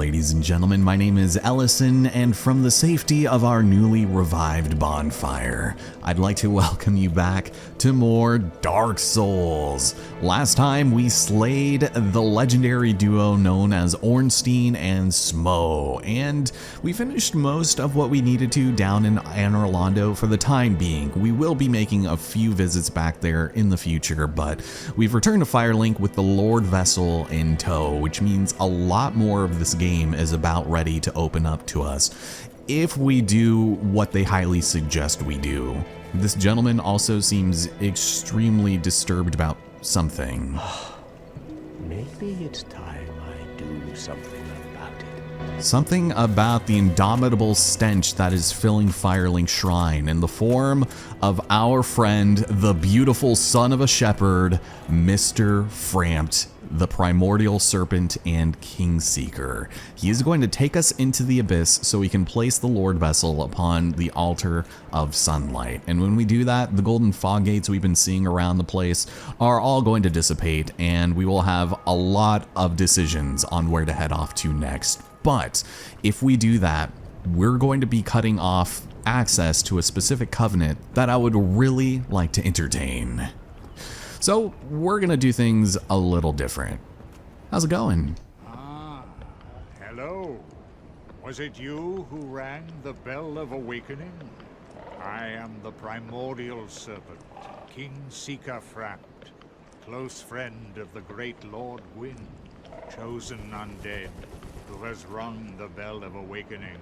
ladies and gentlemen, my name is Ellison, and from the safety of our newly revived bonfire, I'd like to welcome you back to more Dark Souls. Last time we slayed the legendary duo known as Ornstein and Smo, and we finished most of what we needed to down in Anor Londo for the time being. We will be making a few visits back there in the future, but we've returned to Firelink with the lordvessel in tow, which means a lot more of this game is about ready to open up to us if we do what they highly suggest we do. This gentleman also seems extremely disturbed about something. Maybe it's time I do something about it. Something about the indomitable stench that is filling Firelink Shrine in the form of our friend, the beautiful son of a shepherd, Mr. Frampt, the Primordial Serpent and Kingseeker. He is going to take us into the abyss so we can place the lordvessel upon the altar of sunlight. And when we do that, the golden fog gates we've been seeing around the place are all going to dissipate, and we will have a lot of decisions on where to head off to next. But if we do that, we're going to be cutting off access to a specific covenant that I would really like to entertain. So we're gonna do things a little different. How's it going? Hello. Was it you who rang the bell of awakening? I am the Primordial Serpent, Kingseeker Frampt, close friend of the great Lord Gwyn, chosen undead, who has rung the bell of awakening.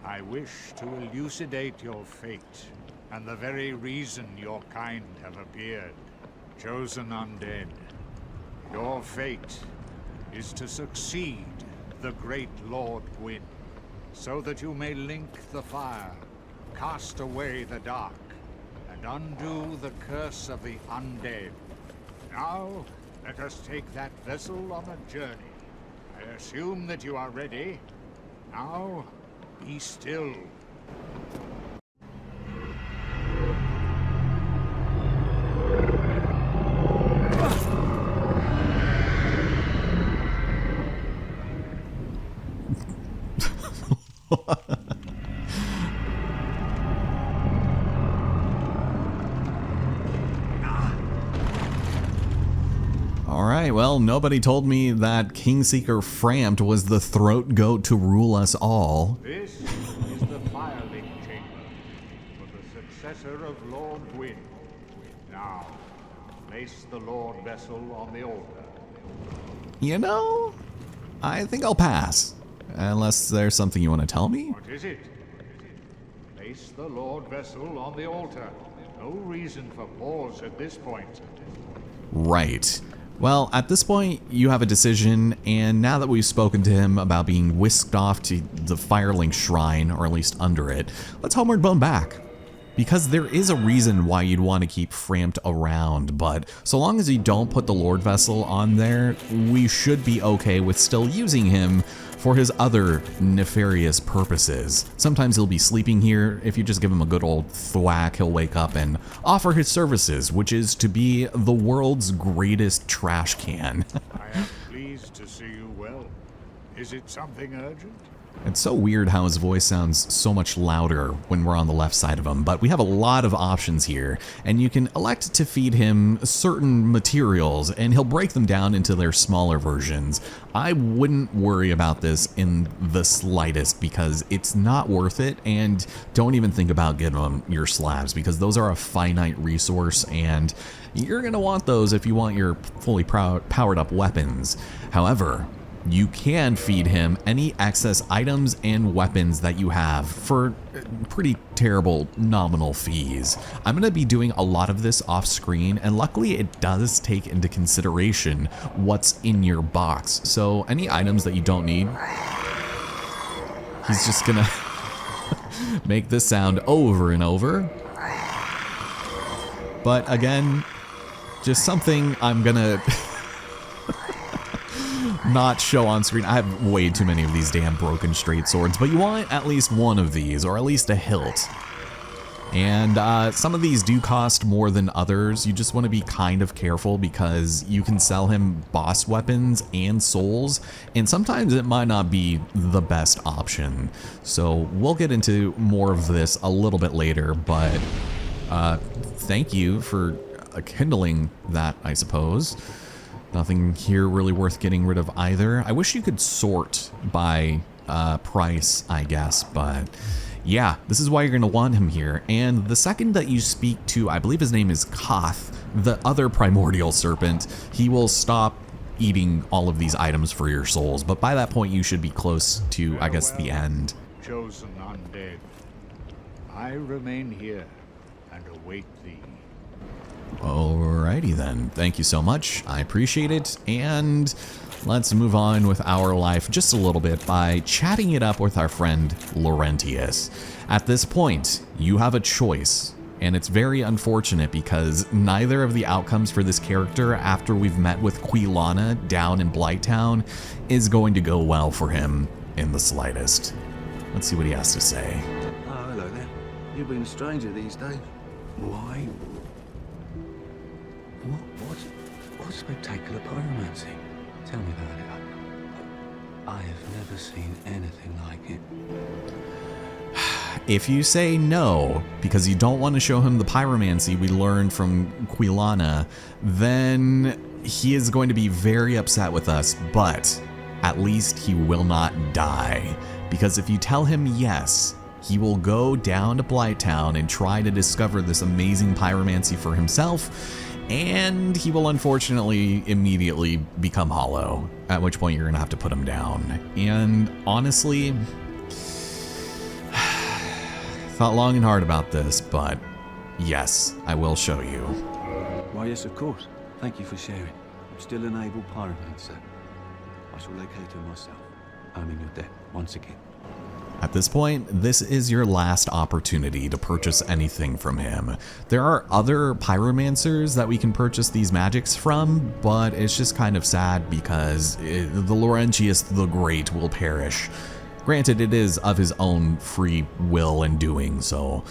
I wish to elucidate your fate, and the very reason your kind have appeared. Chosen undead, your fate is to succeed the great Lord Gwyn, so that you may link the fire, cast away the dark, and undo the curse of the undead. Now, let us take that vessel on a journey. I assume that you are ready. Now, be still. Alright, well, nobody told me that Kingseeker Frampt was the throat goat to rule us all. This is the firelink chamber for the successor of Lord Gwyn. Now, place the lordvessel on the altar. You know, I think I'll pass. Unless there's something you want to tell me? What is it? Place the lordvessel on the altar. No reason for pause at this point. Right. Well, at this point, you have a decision, and now that we've spoken to him about being whisked off to the Firelink Shrine, or at least under it, let's homeward bone back. Because there is a reason why you'd want to keep Frampt around, but so long as you don't put the lordvessel on there, we should be okay with still using him for his other nefarious purposes. Sometimes he'll be sleeping here. If you just give him a good old thwack, he'll wake up and offer his services, which is to be the world's greatest trash can. I am pleased to see you well. Is it something urgent? It's so weird how his voice sounds so much louder when we're on the left side of him, but we have a lot of options here, and you can elect to feed him certain materials, and he'll break them down into their smaller versions. I wouldn't worry about this in the slightest because it's not worth it, and don't even think about getting him your slabs because those are a finite resource, and you're going to want those if you want your fully powered up weapons. However, you can feed him any excess items and weapons that you have for pretty terrible nominal fees. I'm going to be doing a lot of this off screen, and luckily it does take into consideration what's in your box. So any items that you don't need, he's just going to make this sound over and over. But again, just something I'm going to not show on screen. I have way too many of these damn broken straight swords, but you want at least one of these, or at least a hilt. And some of these do cost more than others. You just want to be kind of careful because you can sell him boss weapons and souls, and sometimes it might not be the best option. So we'll get into more of this a little bit later, but thank you for kindling that, I suppose. Nothing here really worth getting rid of either. I wish you could sort by price, I guess, but yeah, this is why you're going to want him here. And the second that you speak to, I believe his name is Koth, the other primordial serpent, he will stop eating all of these items for your souls. But by that point, you should be close to, I guess, the end. Chosen undead, I remain here and await thee. Alrighty then. Thank you so much. I appreciate it. And let's move on with our life just a little bit by chatting it up with our friend Laurentius. At this point, you have a choice, and it's very unfortunate because neither of the outcomes for this character after we've met with Quilana down in Blighttown is going to go well for him in the slightest. Let's see what he has to say. Oh, hello there. You've been a stranger these days. Why? What's spectacular pyromancy? Tell me about it. I have never seen anything like it. If you say no, because you don't want to show him the pyromancy we learned from Quilana, then he is going to be very upset with us, but at least he will not die. Because if you tell him yes, he will go down to Blighttown and try to discover this amazing pyromancy for himself, and he will unfortunately immediately become hollow, at which point you're going to have to put him down. And honestly, thought long and hard about this, but yes, I will show you. Why, yes, of course. Thank you for sharing. I'm still an able pyromancer. I shall locate him myself. I'm in your debt once again. At this point, this is your last opportunity to purchase anything from him. There are other pyromancers that we can purchase these magics from, but it's just kind of sad because the Laurentius the Great will perish. Granted, it is of his own free will and doing, so,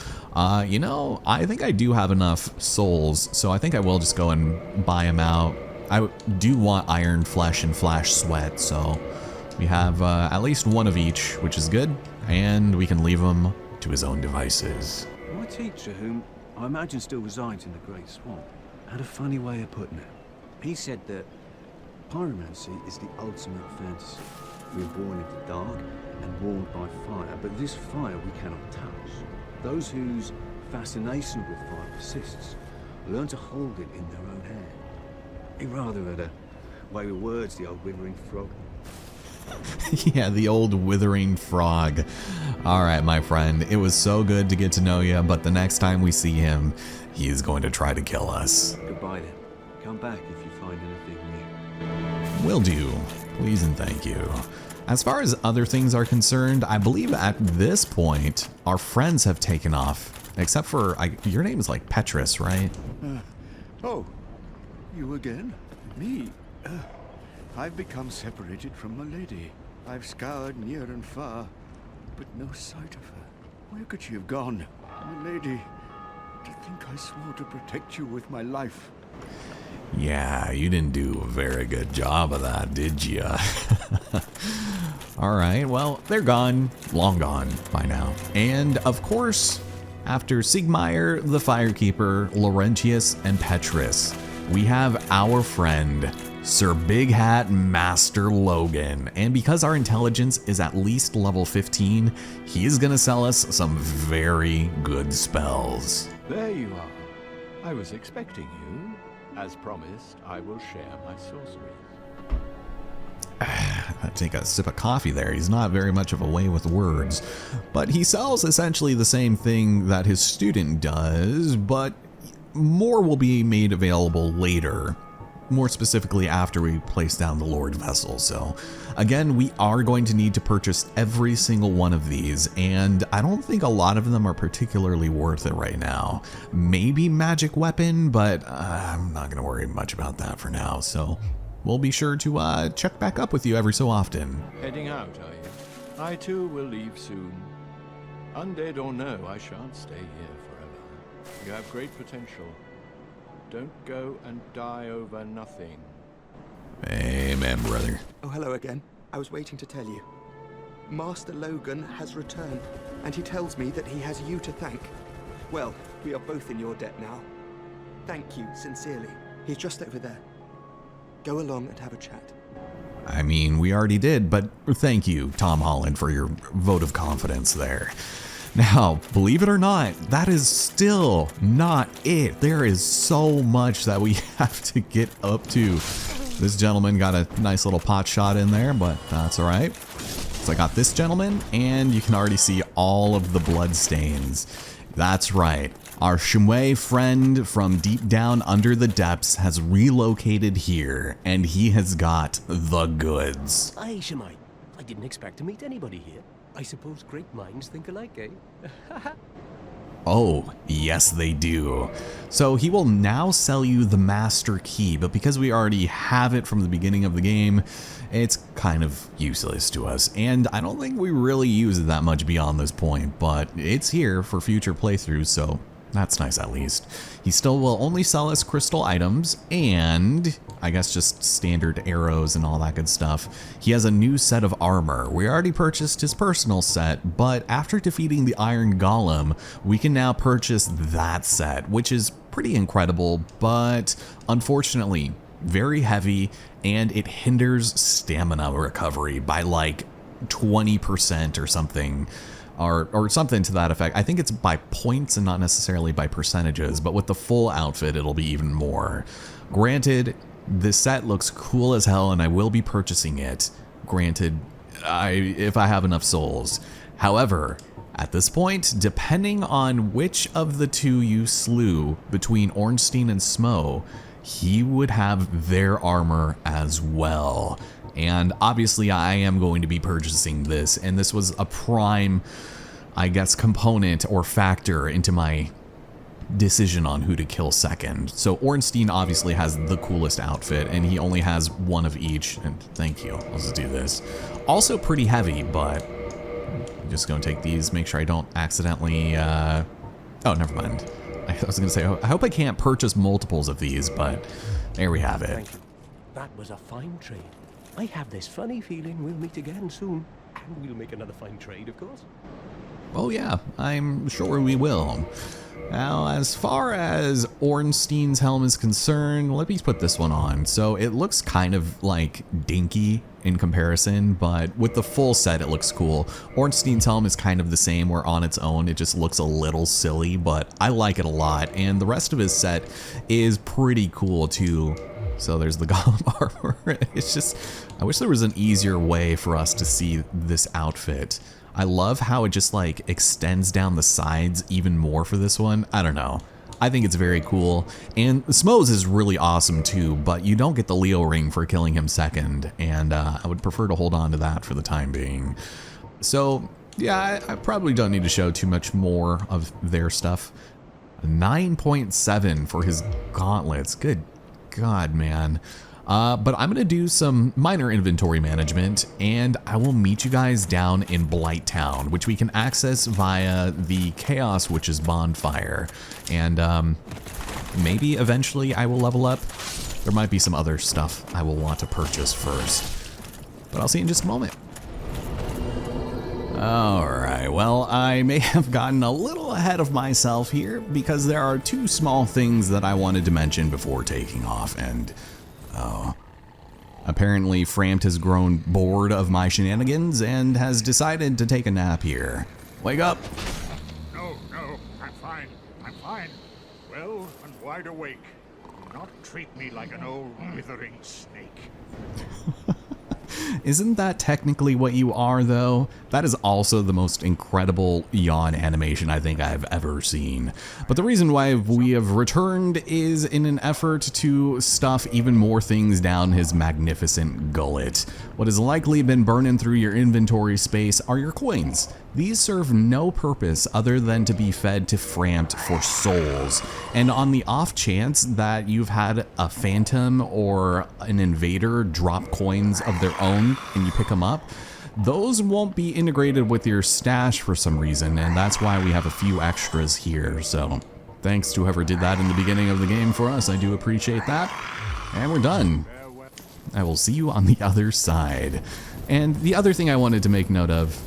you know, I think I do have enough souls, so I think I will just go and buy him out. I do want iron flesh and flash sweat, so we have at least one of each, which is good, and we can leave him to his own devices. My teacher, whom I imagine still resides in the Great Swamp, had a funny way of putting it. He said that pyromancy is the ultimate fantasy. We're born in the dark and warmed by fire, but this fire we cannot touch. Those whose fascination with fire persists learn to hold it in their own hand. He rather had a way with words, the old withering frog. Yeah, the old withering frog. All right, my friend, it was so good to get to know you, but the next time we see him, he is going to try to kill us. Goodbye then. Come back if you find anything new. Will do. Please and thank you. As far as other things are concerned, I believe at this point, our friends have taken off. Except for, your name is like Petrus, right? Oh, you again? Me? I've become separated from my lady. I've scoured near and far, but no sight of her. Where could she have gone? My lady, to think I swore to protect you with my life. Yeah, you didn't do a very good job of that, did you? All right, well, they're gone. Long gone by now. And, of course, after Sigmire, the Firekeeper, Laurentius, and Petrus, we have our friend, Sir Big Hat Master Logan. And because our intelligence is at least level 15, he is going to sell us some very good spells. There you are. I was expecting you. As promised, I will share my sorceries. I take a sip of coffee there. He's not very much of a way with words. But he sells essentially the same thing that his student does, but more will be made available later. More specifically after we place down the lordvessel. So again, we are going to need to purchase every single one of these, and I don't think a lot of them are particularly worth it right now. Maybe magic weapon, but I'm not going to worry much about that for now. So we'll be sure to check back up with you every so often. Heading out, are you? I too will leave soon. Undead or no, I shan't stay here forever. You have great potential. Don't go and die over nothing. Amen, brother. Oh, hello again. I was waiting to tell you. Master Logan has returned, and he tells me that he has you to thank. Well, we are both in your debt now. Thank you, sincerely. He's just over there. Go along and have a chat. I mean, we already did, but thank you, Tom Holland, for your vote of confidence there. Now, believe it or not, that is still not it. There is so much that we have to get up to. This gentleman got a nice little pot shot in there, but that's all right. So I got this gentleman, and you can already see all of the blood stains. That's right. Our Shumway friend from deep down under the depths has relocated here, and he has got the goods. Aye, Shemai. I didn't expect to meet anybody here. I suppose great minds think alike, eh? Oh, yes they do. So he will now sell you the master key, but because we already have it from the beginning of the game, it's kind of useless to us. And I don't think we really use it that much beyond this point, but it's here for future playthroughs, so that's nice at least. He still will only sell us crystal items and I guess just standard arrows and all that good stuff. He has a new set of armor. We already purchased his personal set, but after defeating the Iron Golem, we can now purchase that set, which is pretty incredible, but unfortunately very heavy, and it hinders stamina recovery by like 20% or something. Or something to that effect. I think it's by points and not necessarily by percentages, but with the full outfit, it'll be even more. Granted, this set looks cool as hell, and I will be purchasing it. Granted, if I have enough souls. However, at this point, depending on which of the two you slew between Ornstein and Smo, he would have their armor as well. And obviously I am going to be purchasing this, and this was a prime, I guess, component or factor into my decision on who to kill second. So Ornstein obviously has the coolest outfit, and he only has one of each, and thank you, let's do this. Also pretty heavy, but I'm just gonna take these, make sure I don't accidentally, oh, never mind. I was gonna say, I hope I can't purchase multiples of these, but there we have it. Thank you. That was a fine trade. I have this funny feeling we'll meet again soon. And we'll make another fine trade, of course. Oh yeah, I'm sure we will. Now, as far as Ornstein's helm is concerned, let me put this one on. So it looks kind of like dinky in comparison, but with the full set, it looks cool. Ornstein's helm is kind of the same, where on its own, it just looks a little silly, but I like it a lot. And the rest of his set is pretty cool too. So there's the golem armor. It's just, I wish there was an easier way for us to see this outfit. I love how it just like extends down the sides even more for this one. I don't know. I think it's very cool. And Smo's is really awesome too, but you don't get the Leo ring for killing him second. And I would prefer to hold on to that for the time being. So yeah, I probably don't need to show too much more of their stuff. 9.7 for his gauntlets. Good God, man. But I'm gonna do some minor inventory management, and I will meet you guys down in Blight Town, which we can access via the Chaos Witch's bonfire. And maybe eventually I will level up. There might be some other stuff I will want to purchase first, but I'll see you in just a moment. Alright, well, I may have gotten a little ahead of myself here because there are two small things that I wanted to mention before taking off, and oh, apparently Framt has grown bored of my shenanigans and has decided to take a nap here. Wake up! No, I'm fine. I'm fine. Well and wide awake. Do not treat me like an old withering snake. Isn't that technically what you are, though? That is also the most incredible yawn animation I think I've ever seen. But the reason why we have returned is in an effort to stuff even more things down his magnificent gullet. What has likely been burning through your inventory space are your coins. These serve no purpose other than to be fed to Framt for souls. And on the off chance that you've had a phantom or an invader drop coins of their own and you pick them up, those won't be integrated with your stash for some reason, and that's why we have a few extras here. So Thanks to whoever did that in the beginning of the game for us. I do appreciate that. And we're done. I will see you on the other side. And the other thing I wanted to make note of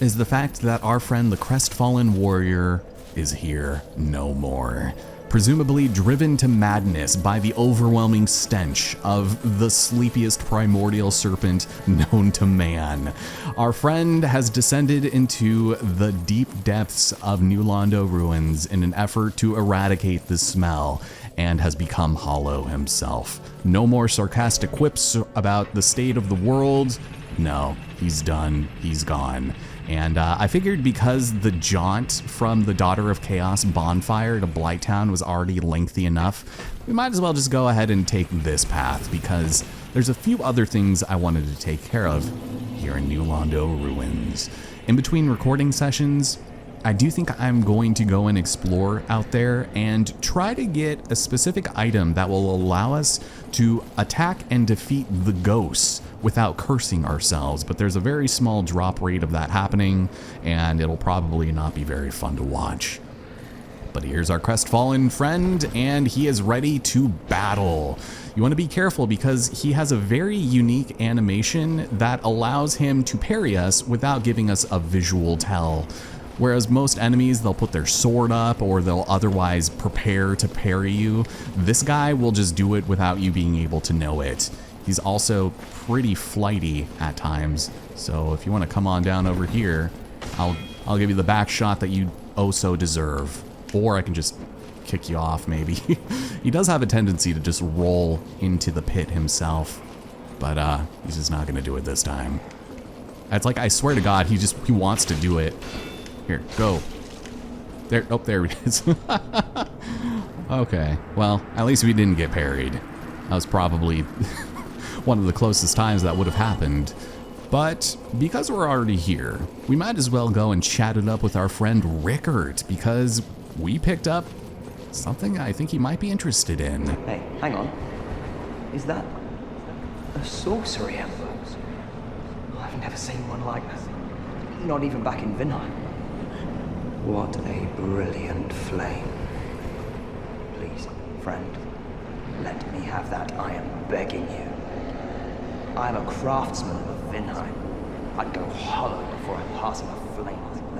is the fact that our friend the Crestfallen Warrior is here no more. Presumably driven to madness by the overwhelming stench of the sleepiest primordial serpent known to man. Our friend has descended into the deep depths of New Londo ruins in an effort to eradicate the smell, and has become hollow himself. No more sarcastic quips about the state of the world. No, he's done, he's gone. And I figured because the jaunt from the Daughter of Chaos bonfire to Blighttown was already lengthy enough, we might as well just go ahead and take this path, because there's a few other things I wanted to take care of here in New Londo ruins. In between recording sessions, I do think I'm going to go and explore out there and try to get a specific item that will allow us to attack and defeat the ghosts without cursing ourselves, but there's a very small drop rate of that happening, and it'll probably not be very fun to watch. But here's our crestfallen friend, and he is ready to battle. You want to be careful because he has a very unique animation that allows him to parry us without giving us a visual tell. Whereas most enemies, they'll put their sword up or they'll otherwise prepare to parry you. This guy will just do it without you being able to know it. He's also pretty flighty at times, so if you want to come on down over here, I'll give you the back shot that you oh so deserve. Or I can just kick you off, maybe. He does have a tendency to just roll into the pit himself, but he's just not going to do it this time. It's like, I swear to God, he wants to do it. Here, go. There, oh, there it is. Okay, well, at least we didn't get parried. That was probably one of the closest times that would have happened. But because we're already here, we might as well go and chat it up with our friend Rickard, because we picked up something I think he might be interested in. Hey, hang on. Is that a sorcery ember? I've never seen one like that. Not even back in Vinheim. What a brilliant flame. Please, friend, let me have that, I am begging you. I am a craftsman of Vinheim. I'd go hollow before I pass a flame like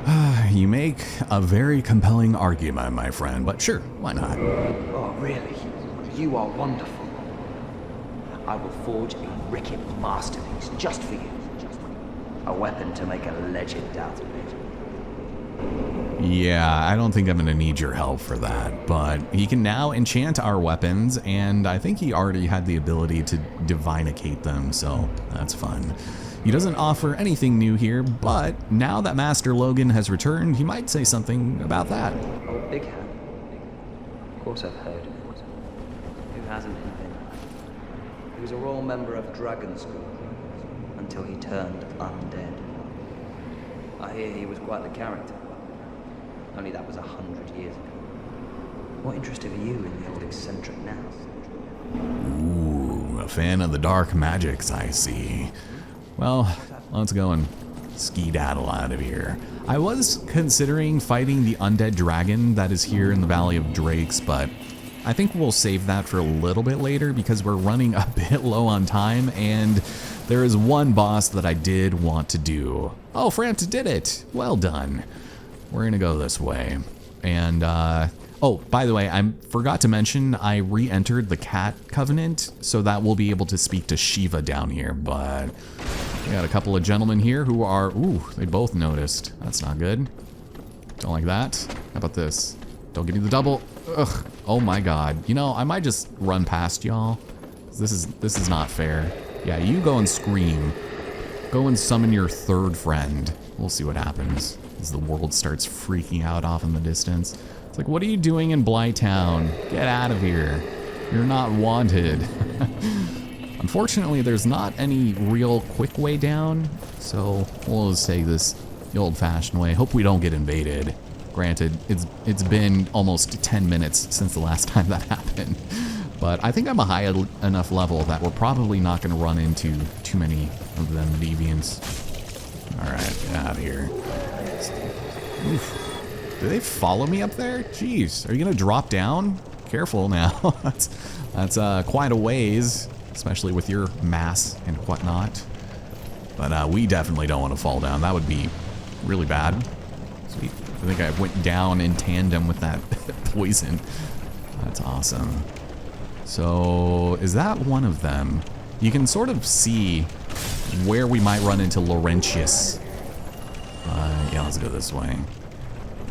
that. You make a very compelling argument, my friend, but sure, why not? Oh, really? You are wonderful. I will forge a wicked masterpiece just for you. A weapon to make a legend out of it. Yeah, I don't think I'm gonna need your help for that, but he can now enchant our weapons, and I think he already had the ability to divinicate them, so that's fun. He doesn't offer anything new here, but now that Master Logan has returned, he might say something about that. Oh, Big Hand. Of course I've heard of it. Who hasn't been? He was a royal member of Dragon School until he turned undead. I hear he was quite the character. Only that was 100 years ago. What interested you in the old eccentric now? Ooh, a fan of the dark magics, I see. Well, let's go and skedaddle out of here. I was considering fighting the undead dragon that is here in the Valley of Drakes, but I think we'll save that for a little bit later because we're running a bit low on time, and there is one boss that I did want to do. Oh, Frant did it! Well done. We're gonna go this way. And, oh, by the way, I forgot to mention I re-entered the Cat Covenant, so that we'll be able to speak to Shiva down here, but we got a couple of gentlemen here who are, ooh, they both noticed. That's not good. Don't like that. How about this? Don't give me the double. Ugh, oh my God. You know, I might just run past y'all. This is not fair. Yeah, you go and scream. Go and summon your third friend. We'll see what happens as the world starts freaking out off in the distance. It's like, what are you doing in Blighttown? Get out of here. You're not wanted. Unfortunately, there's not any real quick way down, so we'll just take this the old-fashioned way. Hope we don't get invaded. Granted, it's been almost 10 minutes since the last time that happened. But I think I'm a high enough level that we're probably not going to run into too many of them deviants. Alright, get out of here. Oof. Do they follow me up there? Jeez, are you gonna drop down? Careful now. that's quite a ways, especially with your mass and whatnot. But we definitely don't want to fall down. That would be really bad. Sweet. I think I went down in tandem with that poison. That's awesome. So, is that one of them? You can sort of see where we might run into Laurentius. Yeah, let's go this way.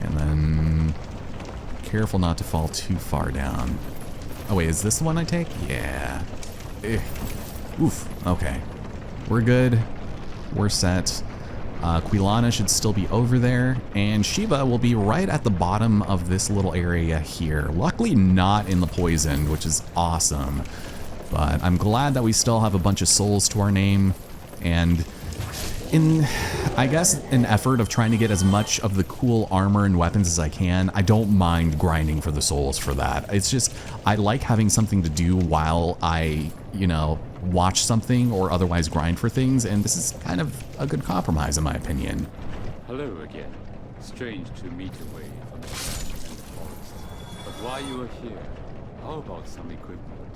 And then careful not to fall too far down. Oh wait, is this the one I take? Yeah. Oof, okay. We're good. We're set. Quilana should still be over there, and Shiva will be right at the bottom of this little area here. Luckily not in the poison, which is awesome. But I'm glad that we still have a bunch of souls to our name, and in, I guess, an effort of trying to get as much of the cool armor and weapons as I can, I don't mind grinding for the souls for that. It's just, I like having something to do while I, you know, watch something or otherwise grind for things, and this is kind of a good compromise in my opinion. Hello again. Strange to meet away from the sand and the forest. But while you are here, how about some equipment?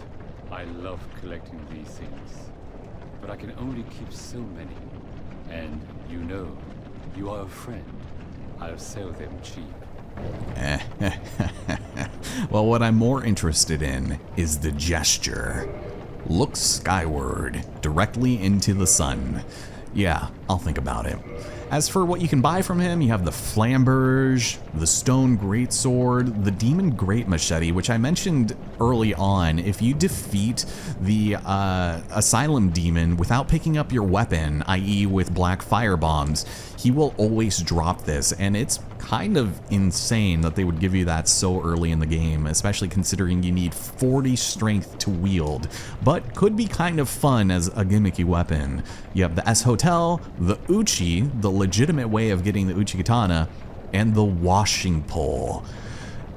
I love collecting these things, but I can only keep so many. And you know, you are a friend. I'll sell them cheap. Well, what I'm more interested in is the gesture. Look skyward, directly into the sun. Yeah, I'll think about it. As for what you can buy from him, you have the Flamberge, the Stone Greatsword, the Demon Great Machete, which I mentioned early on. If you defeat the Asylum Demon without picking up your weapon, i.e. with black fire bombs, he will always drop this, and it's kind of insane that they would give you that so early in the game, especially considering you need 40 strength to wield, but could be kind of fun as a gimmicky weapon. You have the S Hotel, the Uchi, the legitimate way of getting the Uchi Katana, and the washing pole.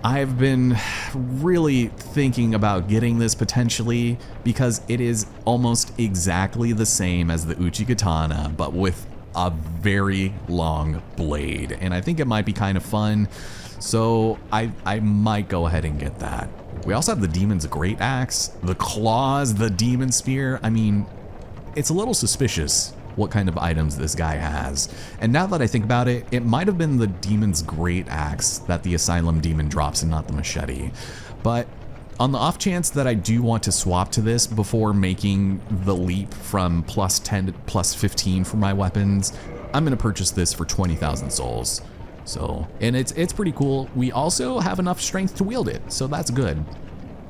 I've been really thinking about getting this potentially because it is almost exactly the same as the Uchi Katana, but with a very long blade, and I think it might be kind of fun, so I might go ahead and get that. We also have the Demon's Great Axe, the Claws, the Demon Spear. I mean, it's a little suspicious what kind of items this guy has, and now that I think about it, it might have been the Demon's Great Axe that the Asylum Demon drops and not the machete. But on the off chance that I do want to swap to this before making the leap from plus 10 to plus 15 for my weapons, I'm going to purchase this for 20,000 souls. So, and it's pretty cool. We also have enough strength to wield it, so that's good.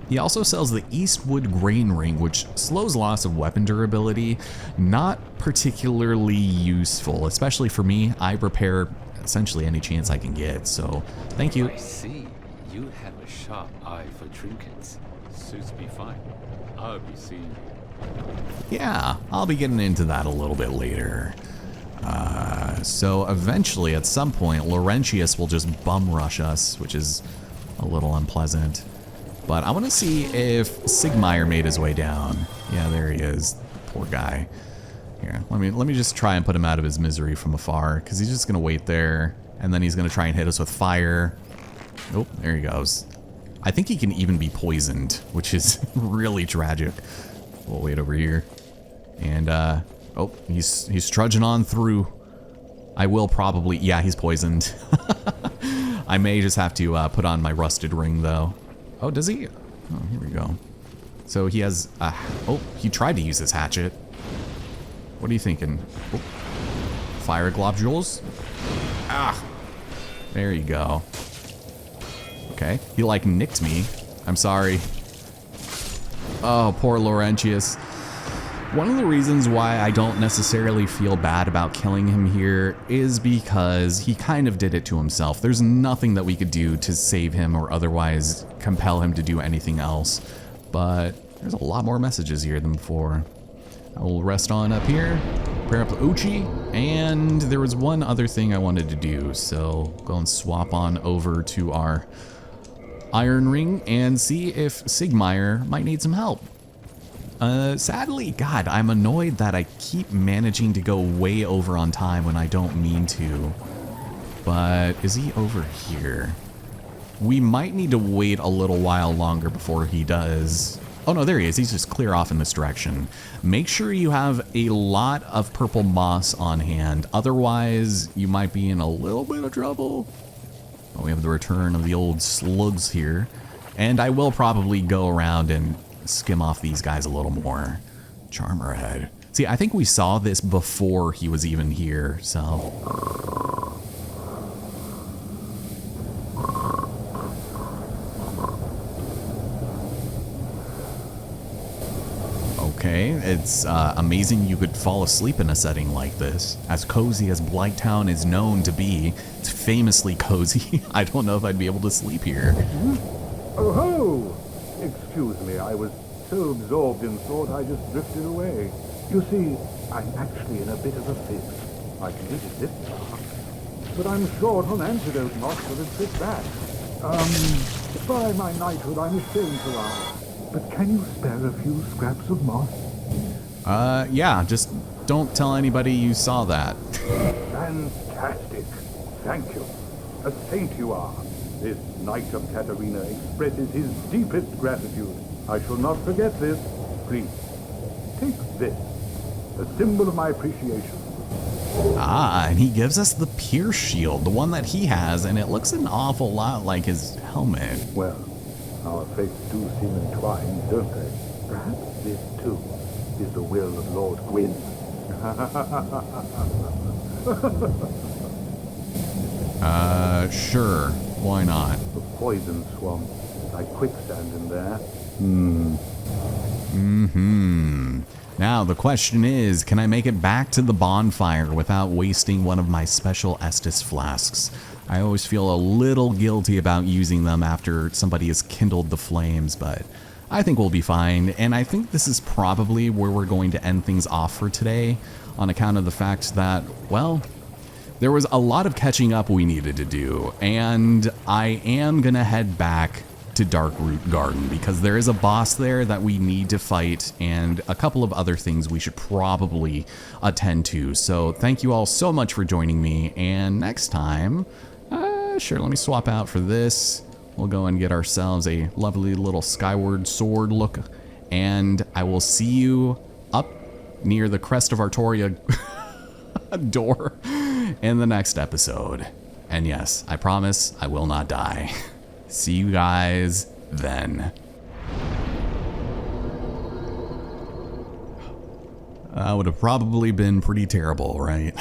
He also sells the Eastwood Grain Ring, which slows loss of weapon durability. Not particularly useful, especially for me. I repair essentially any chance I can get, so thank you. I see. You have a sharp eye for trinkets. Suits me fine. I'll be seeing you. Yeah, I'll be getting into that a little bit later. So eventually, at some point, Laurentius will just bum rush us, which is a little unpleasant. But I want to see if Sigmire made his way down. Yeah, there he is. Poor guy. Here, let me just try and put him out of his misery from afar, because he's just going to wait there, and then he's going to try and hit us with fire. Oh, there he goes. I think he can even be poisoned, which is really tragic. We'll wait over here. And, oh, he's trudging on through. I will probably, yeah, he's poisoned. I may just have to put on my rusted ring, though. Oh, does he? Oh, here we go. So he has, oh, he tried to use his hatchet. What are you thinking? Oh. Fire globules? Ah! There you go. Okay, he like nicked me. I'm sorry. Oh, poor Laurentius. One of the reasons why I don't necessarily feel bad about killing him here is because he kind of did it to himself. There's nothing that we could do to save him or otherwise compel him to do anything else. But there's a lot more messages here than before. I will rest on up here, pair up the Uchi, and there was one other thing I wanted to do, so go and swap on over to our Iron Ring and see if Sigmire might need some help. Sadly, God, I'm annoyed that I keep managing to go way over on time when I don't mean to. But is he over here? We might need to wait a little while longer before he does. Oh no, there he is. He's just clear off in this direction. Make sure you have a lot of purple moss on hand. Otherwise, you might be in a little bit of trouble. Oh, we have the return of the old slugs here. And I will probably go around and skim off these guys a little more. Charmer head. See, I think we saw this before he was even here, so... Okay, it's amazing you could fall asleep in a setting like this. As cozy as Blighttown is known to be, it's famously cozy. I don't know if I'd be able to sleep here. Oh ho! Excuse me, I was so absorbed in thought I just drifted away. You see, I'm actually in a bit of a fix. I can eat it this far, but I'm short on antidote moss for the trip back. By my knighthood, I'm ashamed to ask, but can you spare a few scraps of moss? Yeah, just don't tell anybody you saw that. Fantastic. Thank you. A saint you are. This Knight of Katarina expresses his deepest gratitude. I shall not forget this. Please, take this, a symbol of my appreciation. Ah, and he gives us the Pierce Shield, the one that he has, and it looks an awful lot like his helmet. Well, our fates do seem entwined, don't they? Perhaps this, too, is the will of Lord Gwyn. Sure. Why not? The poison swamp, like quicksand in there. Now, the question is, can I make it back to the bonfire without wasting one of my special Estus flasks? I always feel a little guilty about using them after somebody has kindled the flames, but I think we'll be fine. And I think this is probably where we're going to end things off for today, on account of the fact that, well, there was a lot of catching up we needed to do, and I am gonna head back to Darkroot Garden because there is a boss there that we need to fight and a couple of other things we should probably attend to. So thank you all so much for joining me, and next time, sure, let me swap out for this. We'll go and get ourselves a lovely little skyward sword look, and I will see you up near the crest of Artoria door in the next episode. And yes, I promise I will not die. See you guys then. That would have probably been pretty terrible, right?